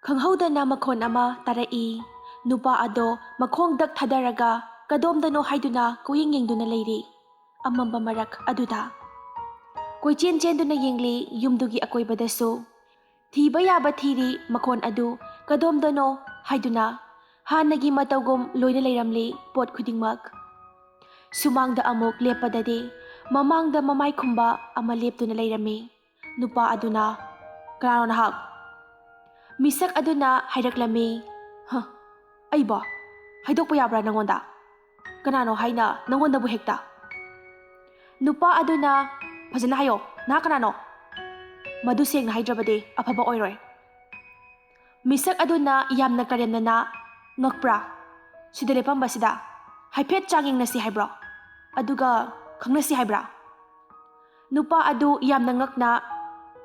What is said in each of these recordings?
Khanghaudana makhon ama tarai. Nupa ado makhong dak thadaraga kadomdano haiduna kuyeng yengduna leiri. Amamba marak aduda. Koichen chenduna yengli yumdugi akoibadasu. Thiba yaba thiri makhon adu kadomdano haiduna hanagi matawgom loina leiramli pot khudingmak. Sumangda amuk lepadadi mamangda mamay khumba ama leptuna leirami. Nupa aduna kanano nahak. Misak aduna haidaklami. Ay ba? Haidokpa yabra nangonda? Kanano haina nangonda bu hekta? Nupa aduna fazana hayo na kanano? Madu seng na haidrabadi afaba oiroi. Misak aduna yamna karemna na ngakpra. Sida lepamba sida haipet changing na si haibra. Aduga khangna si haibra. Nupa adu yamna ngakna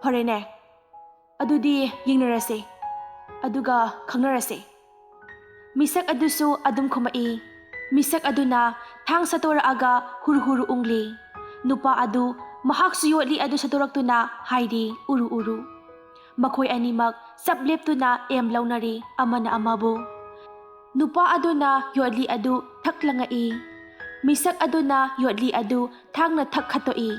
farene. Adudi yingnarase. Aduga khangnarase. Misak adusu adum khumai. Misak aduna thang satora aga huru ungli. Nupa adu mahak suyotli adu satoraktuna haidi uru. Makhoi animak sableptuna launari amana amabu. Nupa aduna yotli adu thaklangai. Misak aduna yotli adu thangna thakhatoi.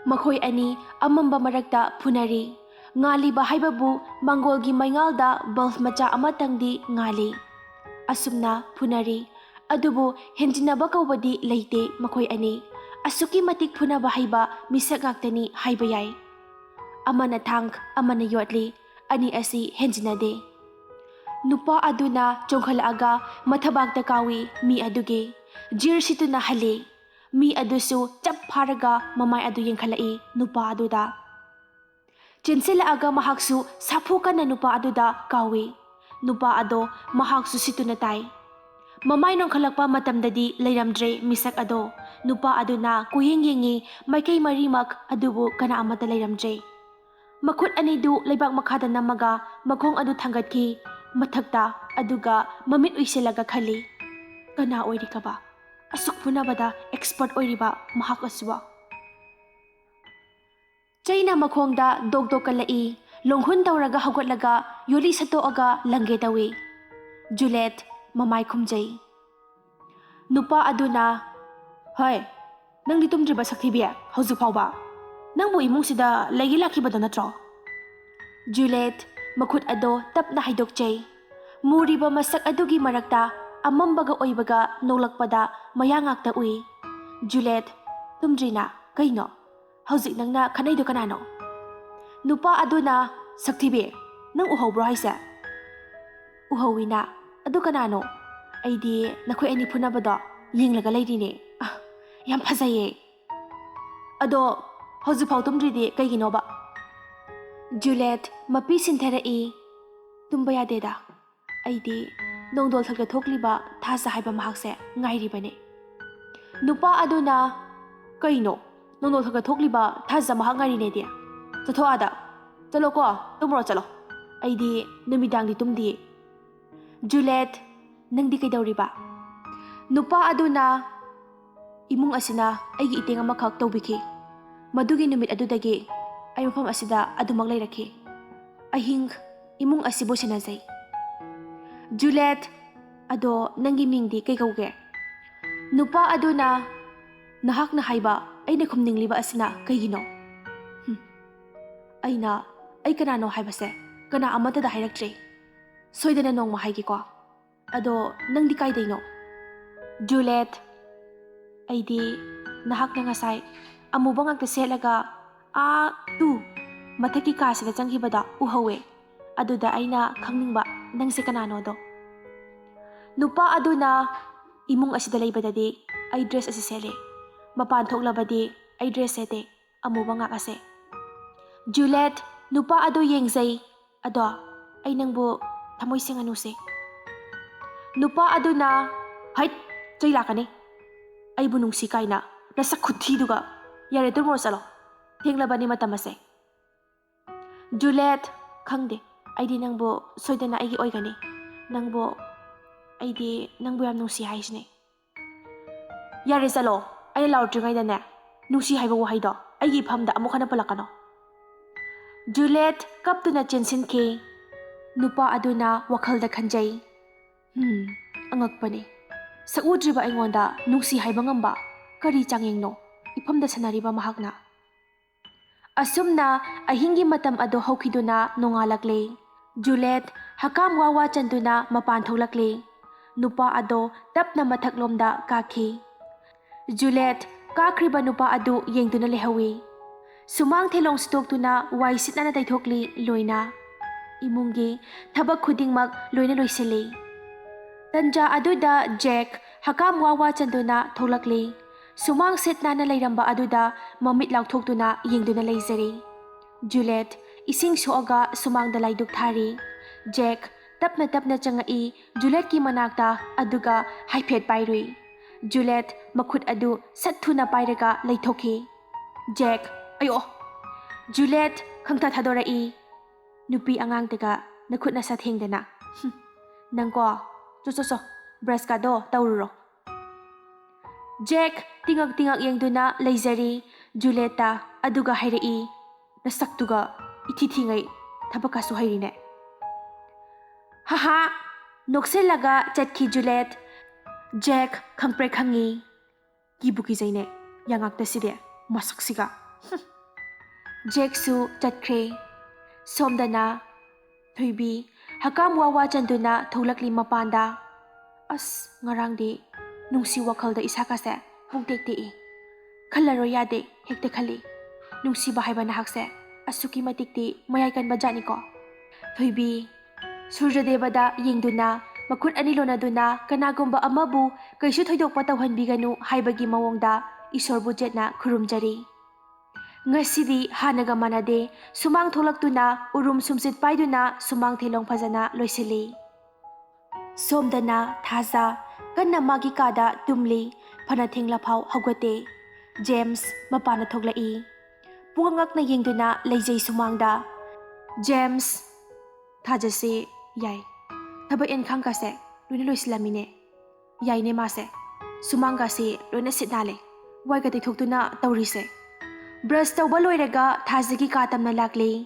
Makhoi ani amamba marakta punari. Ngali bahaibabu mangolgi maingalda bulf macha amatangdi ngali. Asumna punari. Adubu henjinaba kaubadi leite makhoi ani. Asuki matik punaba haiba misak ngaktani haiba yai. Amana thang amana yotli. Ani asi henjinade. Nupa aduna chongkhalaaga mathabagta kawi mi aduge. Jirsituna hale. Mi adusu chap pharaga mamay adu yengkhalai nupa aduda. Chensilaaga mahaksu sapuka na nupa aduda kawi. Nupa ado mahaksu situna tay. Mamay nong khalakpa matamdadi leiramdre misak ado. Nupa aduna kuyeng yengi maikay marimak adubu kana amata leiramdre. Makut anidu leibak makhada namaga makhong adu thangatki mathakta aduga mamit uisilaga khali. Kana oiri ka ba? Asuk punabada expert oiriba mahak aswa. China makhongda dog kalai. Longhun tawraga hagwatlaga yoli satoaga langge tawi. Juliet mamay khumjay. Nupa aduna, hoy, nang ditumdriba saktibiya hauzik phawba. Nang bu imung sida lagi lakibada natro. Juliet makut ado tapna haidokchay. Muriba masak adugi marakta amambaga oibaga nolakpada mayangakta ui. Juliet tumdrina kaino hauzik nangna kanaydo kanano. Nupa aduna saktibi nang uhawbro haise. Uhawina adu kanano. Aidi nakoy ani punabada yenglaga leirine. Yam phazaye. Ado hauzik phaw tumdridi kaygino ba? Juliet mapi sintherai. Tumba yadeda. Aidi nongdol thakta thokliba thasa haiba mahakse ngairibane. Nupa aduna kaino nongdol thakta thokliba thasa mahak ngairine dia. Chatho ada. Chalo ko, tumro chalo. Aidi numidang di tumdi. Juliet nangdi kaidawriba. Nupa aduna imung asina aigi iteng amakak tawbiki. Madugi numit adudagi ay mafam asida adumak lairaki. Ahing imung asibo sinazay. Juliet ado nangi mingdi kay kauge. Nupa aduna nahak na haiba ay nakumningliba asina kay gino. Ay kanano haibase kana amata da hairaktre. Soydana nong mahaigi ko. Ado nang di kay dayno. Juliet ay di nahak na ngasay amubang agtaselaga tu mataki ka sila changhibada uhawe. Ado da ay na kangningsba nang si kanano do. Nupa ado na imung asidalay badadi ay dress asisele. Mapantok labadi ay dress sete amubang akase. Juliet, nupa ado yengzay, ado ay nangbo tamoy sing anuse. Nupa ado na, hayt, chayla ka ni. Ay bunong sikay na, nasa kutido ka. Yare turmo salo, tingla ba ni matamase. Juliet, kangde, ay di nangbo soyda na ay oy ka ni. Nangbo, ay di nangbo yam nung sihay sini. Yare salo, ay nalaw ngay da na, nung sihay ba wahay do, ay ipamda amo ka na pala ka no. Juliet kap tu na chensin ke. Nupa aduna wakhalda khanjay. Angakpani. Sa udriba aingonda nungsi haiba ngamba. Kari changyengno. Ipamda sanariba mahakna. Asumna ahingi matam ado haukiduna nongalakle. Juliet hakam wawa chanduna mapan thoklakle. Nupa ado tapna mathaklomda kakhi. Juliet kakriba nupa adu yengduna lehawi. Sumang thelong stoktuna wai sitna taithokli loina. Imungi thabak khudingmak loina loisili. Tanja aduda Jack hakam wawa chanduna tholakli. Sumang sitna na lairamba aduda mamit laukthokduna yengduna leizari. Juliet ising soaga sumang dalay dukthari. Jack tapna changai Juliet ki manakta aduga haiphet pairui. Juliet makhut adu sathuna pairaga leithokhi. Jack ayo. Juliet khangta thadorai. Nupi angang tega nakhut na sathengdana. Nangko so brush ka do taururo. Jack tingak yengduna leizari. Julieta aduga hairai. Nasaktuga itithingai thabakasu hairine. Haha nokselaga chatkhi Juliet. Jack khangpre khangi. Kibuki zaine yangakta side masaksiga. Jack su chatkre. Somdana thoibi hakam wawa chanduna thoklakli mapanda. As ngarangdi nungsi wakhalda isakase pungtekti. Khalaro yade hekte khali. Nungsi bahaiba nahakse asuki matikti mayaikan bajani ko. Thoibi Surjadevada yengduna makhut ani lonaduna kanagumba amabu kaisu thoidokpa tawhanbiganu haibagi mawongda isorbu jetna khurumjari. Ngasidi hanaga manade sumang tholaktuna urum sumsit paiduna sumang thelong phajana loisili. Somdana thaza kanna magi kada tumli phana thengla phau hawgate. James mapana thoklai. Pungangak na yengduna leijai sumangda. James thajase yai. Thaba enkhang kase loina loislamine. Yai ne mase. Sumanga se loina sitnale. Wai ka tithokduna tawrise. Brush tawba loiraga thazagi katamna lakli.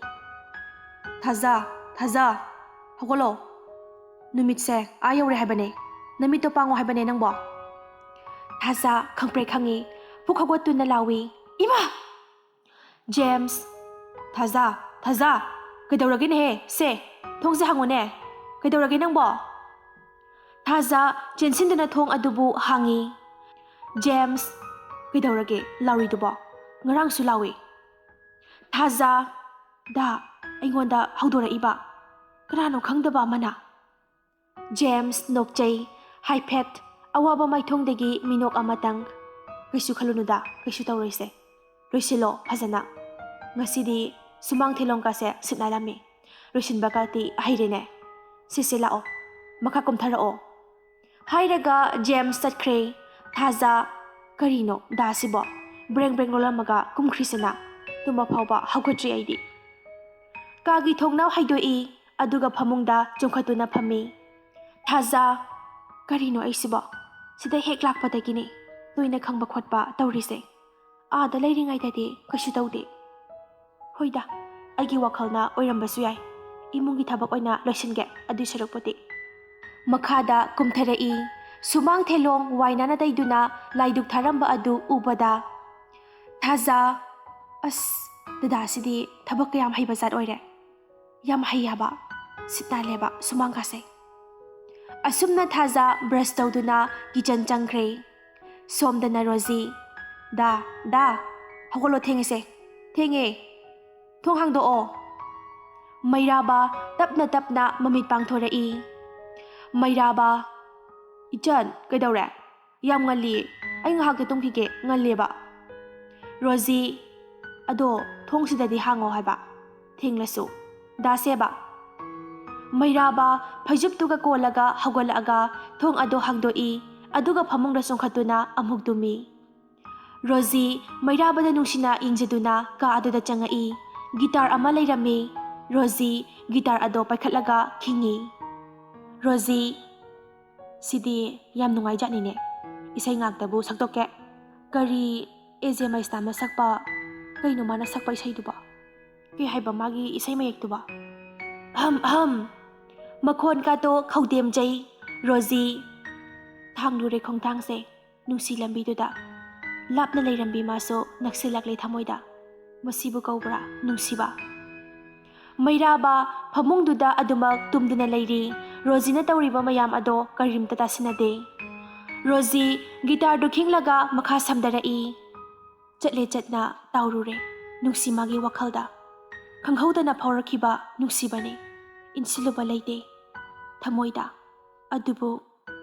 Thaza hogolo. Numitse ayaure haibane. Namito pango haibane nangbo. Thaza khangpre khangi. Pukhagwatuna lawi. Ima! James Thaza kaidawrage ne se thongse hangone kaidawrage nangbo. Thaza chensinduna thong adubu hangi. James kaidawrage lawi dubo ngarang su lawi. Thaza da aingonda hawdora iba kanano khangdaba mana. James nokchai haiphet awaba maithongdagi minok amatang. Kaisu khalunuda kaisu tawroise loisilo phajana. Ngasidi sumang thelong kase sitnalami. Loisinba kati hairene. Sise lao makha kumtharao. Hairaga James chatkre. Thaza karino dasibo breng rolamaga kumkhrisana. Tuma phawba hawgatri aidi. Kagi thongnaw haidoi aduga phamungda chungkhatuna phami. Thaza karino aisibo sida hek lakpadagini loina khangba khotpa tawrise. Aada leiringaidadi kaisu tawde. Hoida aigi wakhalna oirambasu yai. Imungi thabak oina loisinge adu sarukpoti. Makhada kumtharai. Sumang thelong wainana daiduna laiduk tharamba adu ubada. Thaza as dada sidi thabak yam haiba zat oire. Yam haiyaba sitna leba sumang kase. Asumna Thaza brush tawduna kitchen changkre. Somdana Rosie da hogolo thengese thenge thong hangdo. Mairaba tapna mamit pangthorai. Mairaba ichan kaidawre yam ngali ai ngahak te tungphige ngaleba. Rosie ado thongsidadi hango haiba thenglasu da seba. Mairaba phajuptuga kolaga hawgalaga thong ado hangdoi aduga phamungda songkhatuna amhukdumi. Rosie Mairabada nungsina ingjaduna ka aduda changai. Gitar ama leirami. Rosie gitar ado paikhatlaga khingi. Rosie sidi yam nungai jatnine. Isai ngaktabu saktoke. Kari eje maista masakpa kaino mana sakpa isai duba. Ke haiba magi isai mayek duba. Makhon kato khawdemjay. Rosie thangluरे khongthangse nungsi lambiduda lapna leirambi maso naksilakle thamoida masibu kaubra nungsiba mairaba phamungduda adumak tumduna leiri Rosie na tawriba mayam ado karimta tasinade Rosie guitar du khinglaga makha samdarai chatle chatna taurure nungsi magi wakhalda khanghaudana phaurakhiba nungsibane insiluba leite thamoida adubu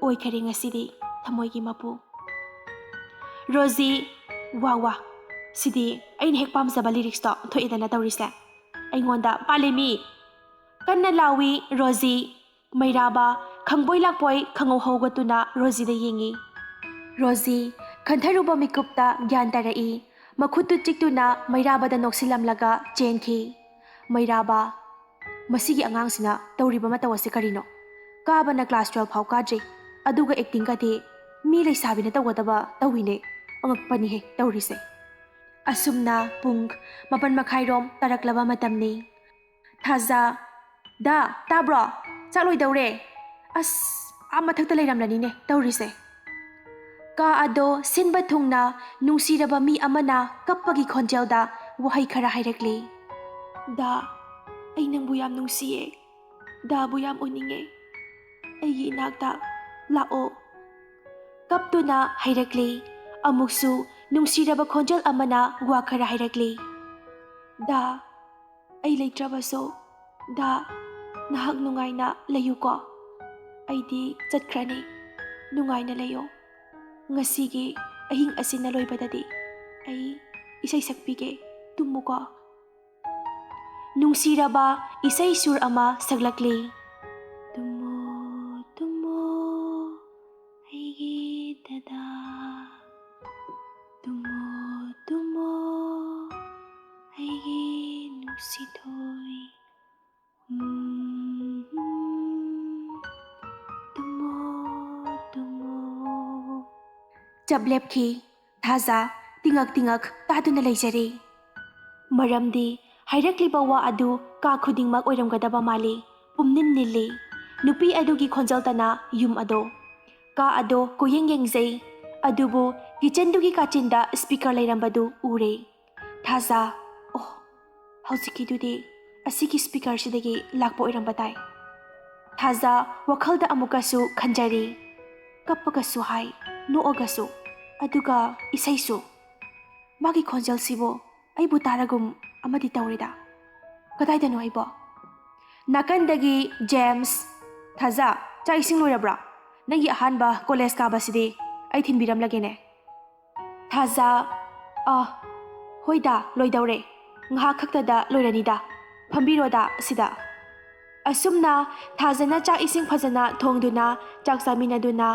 oikhare ngasidi thamoigi mapu Rosie wawa sidi ain hek pamjaba lyrics to thoidana tawrise aingonda palemi kanna lawi Rosie mairaba khangboi lakpoi khangau haugatuna Rosie da yengi Rosie khantharuba mikupta gyan tarai makhutu chiktuna mairaba da noksilamlaga chenki mairaba masigi angangsina tawriba matawase karino Kabana class 12 phau kadri aduga acting kati mi leisabina tawgadaba tawine angakpani he tawrise asumna pung mapan makhairom taraklaba matamni thaza da tabro chaloi daure as amathakta leiramlani ne tawrise ka ado sinba thungna nungsiraba mi amana kappagi khonjelda wahai khara hairakli da ai nangbu yam nungsiye da bu yam uninge Aigi inakta lao kaptuna hairakli amuksu nungsiraba khonjal amana wakhara hairakli da ai leitrabaso da nahak nungaina layuko aidi chatkrani nungaina layo ngasigi ahing asina loibadadi ai isai sakpige tumuko nungsiraba isai sur ama saglakli Jablepki thaza tingak taduna leijari maramdi hairakliba wa adu ka khudingmak oiramgadaba mali pumnin nili nupi adugi khonjaltana yum ado ka ado kuyengyengjei adubu kitchendugi kachinda speaker leirambadu ure thaza oh haujikidudi asiki speaker sidagi lakpa oirambatai thaza wakhalda amukasu khanjari kappagasu hai noagasu aduga isaisu magi khonjal sibo aibu taragum amadi tawrida kadaidano aibo nakandagi James thaza cha ising loirabra nangi ahanba college ka basidi ai thinbiram lagene thaza hoida loidaure ngha khaktada loiranida phambiroda sida asumna thazana cha ising phajana thongduna chak chaminaduna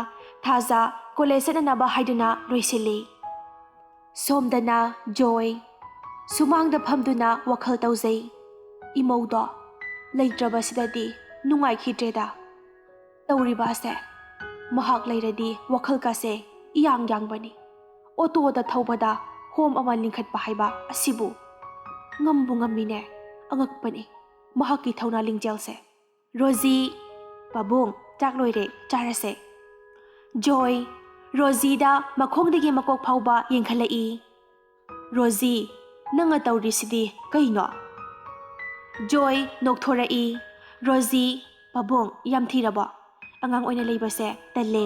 thaza college naba haiduna loisili somdana joy sumangda phamduna wakhal taujai imoudo leitraba sidadi nungai khitreda tawriba se mahak leiradi wakhal ka se iyang bani auto da thawbada home ama lingkhat pa haiba asibu ngambu ngamine angakpani mahaki thauna lingjel se Rosie babung chak loire charase Joy Rosie da makhongdagi makok phauba yengkhalai Rosie nanga tawrisidi kaino Joy nokthorai Rosie babung yamthiraba angang oina leibase talle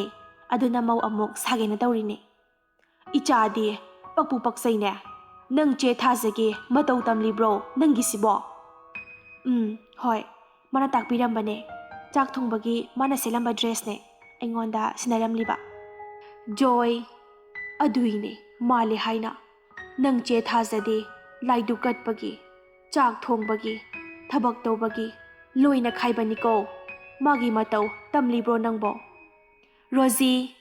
aduna mau amuk sagena tawrini ichadi pakpu paksaine nang che thazagi matau tamlibro nangi sibo hoi mana takpirambane chak thongbagi mana selamba dress ne aingonda sinaramliba Joy aduine male haina nang che thazadi laidu katpagi chak thongbagi thabak tawbagi loina khaibani ko magi matau tamlibro nangbo Rosie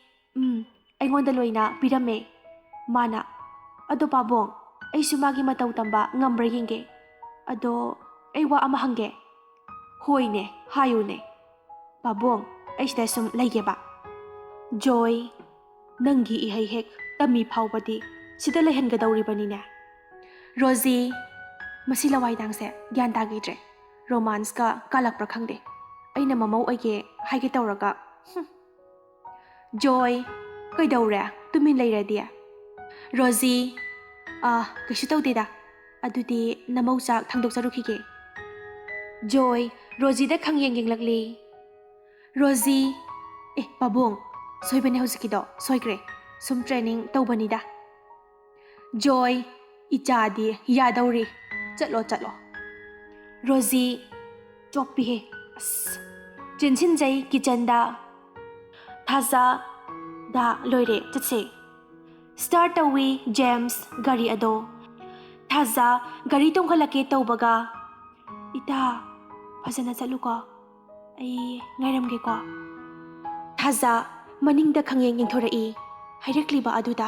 aingonda loina pirame mana ado pabong ai sumagi matau tamba ngambra yenge ado ai wa ama hange hoine hayune pabong ai sida sum laigeba Joy nangi ihai hek tami phawbadi sida lehenga dawribani ne Rosie masila waidangse gyan tagidre romance ka kalak prakhangde ꯑꯩꯅ ꯃꯃꯧ ꯑꯣꯏꯒꯦ ꯍꯥꯏꯒꯦ ꯇꯧꯔꯒ ꯖꯣꯏ ꯀꯩꯗꯧꯔꯦ ꯇꯨꯃꯤꯟ ꯂꯩꯔꯗꯤ Rosie ꯀꯩꯁꯨ ꯇꯧꯗꯦꯗ ꯑꯗꯨꯗꯤ ꯅꯃꯧ ꯆꯥꯛ ꯊꯥꯡꯗꯣꯛꯆꯔꯨꯈꯤꯒꯦ ꯖꯣꯏ ꯔꯣꯖꯤꯗ ꯈꯪꯌꯦꯡ ꯌꯦꯡꯂꯛꯂꯤ ꯔꯣꯖꯤ ꯄꯥꯕꯨꯡ ꯁꯣꯏꯕꯅꯦ ꯍꯧꯖꯤꯛꯀꯤꯗꯣ ꯁꯣꯏꯈ꯭ꯔꯦ ꯁꯨꯝ ꯇ꯭ꯔꯦꯅꯤꯡ ꯇꯧꯕꯅꯤꯗ ꯖꯣꯏ ꯏꯆꯥꯗꯤ ꯌꯥꯗꯧꯔꯤ ꯆꯠꯂꯣ ꯆꯠꯂꯣ ꯔꯣꯖꯤ ꯆꯣꯞꯄꯤꯍꯦ ꯑꯁ ꯆꯦꯟꯁꯤꯟꯖꯩ ꯀꯤꯆꯟꯗ ꯊꯥꯖꯗ ꯂꯣꯏꯔꯦ ꯆꯠꯁꯦ ꯁ꯭ꯇꯥꯔꯠ ꯇꯧꯋꯤ ꯖꯦꯝꯁ ꯒꯥꯔꯤ ꯑꯗꯣ ꯊꯥꯖ ꯒꯥꯔꯤ ꯇꯣꯡꯈꯠꯂꯛꯀꯦ ꯇꯧꯕꯒ ꯏꯇꯥ ꯐꯖꯅ ꯆꯠꯂꯨꯀꯣ ꯑꯩ ꯉꯥꯏꯔꯝꯒꯦꯀꯣ ꯊꯥꯖ ꯃꯅꯤꯡꯗ ꯈꯪꯌꯦꯡ ꯌꯦꯡꯊꯣꯔꯛꯏ ꯍꯥꯏꯔꯛꯂꯤꯕ ꯑꯗꯨꯗ